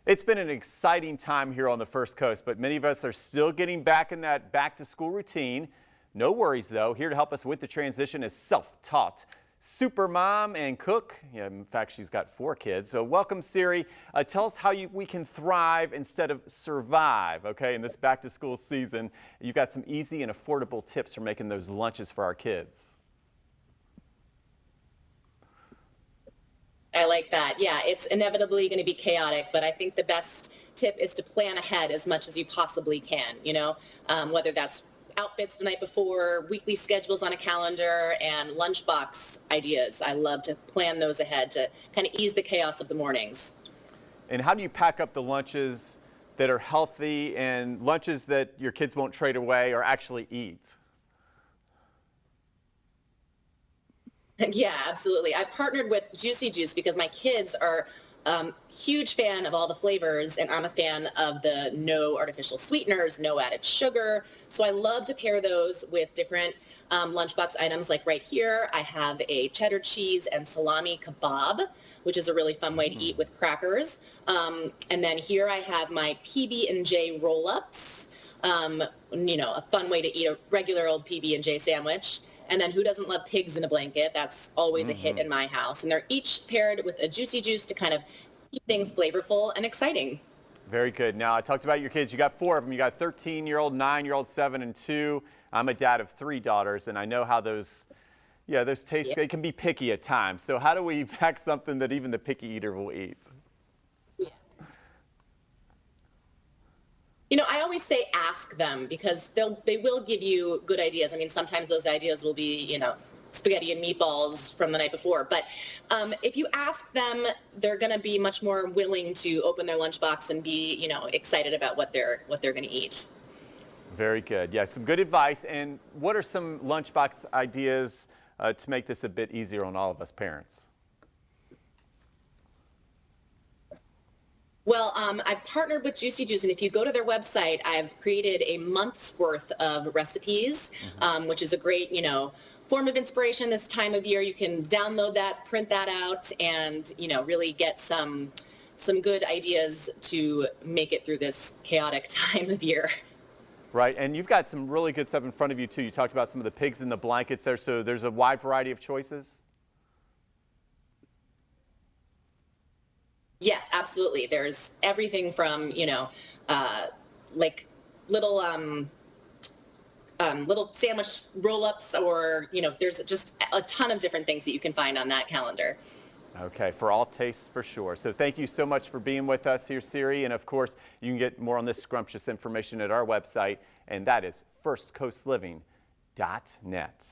It's been an exciting time here on the First Coast, but many of us are still getting back in that back-to-school routine. No worries, though. Here to help us with the transition is self-taught super mom and cook. Yeah, in fact, she's got 4 kids. So welcome, Siri. Tell us how we can thrive instead of survive, okay, in this back-to-school season. You've got some easy and affordable tips for making those lunches for our kids. I like that. Yeah, it's inevitably going to be chaotic, but I think the best tip is to plan ahead as much as you possibly can, whether that's outfits the night before, weekly schedules on a calendar, and lunchbox ideas. I love to plan those ahead to kind of ease the chaos of the mornings. And how do you pack up the lunches that are healthy and lunches that your kids won't trade away or actually eat? Yeah, absolutely. I partnered with Juicy Juice because my kids are huge fan of all the flavors, and I'm a fan of the no artificial sweeteners, no added sugar. So I love to pair those with different lunchbox items. Like right here, I have a cheddar cheese and salami kebab, which is a really fun way to eat with crackers. And then here I have my PB&J roll-ups, a fun way to eat a regular old PB&J sandwich. And then who doesn't love pigs in a blanket? That's always a hit in my house. And they're each paired with a Juicy Juice to kind of keep things flavorful and exciting. Very good. Now, I talked about your kids. You got 4 of them. You got 13-year-old, 9-year-old, 7, and 2. I'm a dad of 3 daughters, and I know how those tastes, they can be picky at times. So how do we pack something that even the picky eater will eat? I always say ask them because they will give you good ideas. I mean, sometimes those ideas will be, spaghetti and meatballs from the night before. But if you ask them, they're going to be much more willing to open their lunchbox and be, excited about what they're going to eat. Very good. Yeah, some good advice. And what are some lunchbox ideas to make this a bit easier on all of us parents? Well, I've partnered with Juicy Juice, and if you go to their website, I've created a month's worth of recipes, which is a great, form of inspiration this time of year. You can download that, print that out, and, really get some good ideas to make it through this chaotic time of year. Right, and you've got some really good stuff in front of you, too. You talked about some of the pigs in the blankets there, so there's a wide variety of choices. Yes, absolutely. There's everything from, like little sandwich roll-ups or, there's just a ton of different things that you can find on that calendar. Okay, for all tastes for sure. So thank you so much for being with us here, Siri. And of course, you can get more on this scrumptious information at our website, and that is firstcoastliving.net.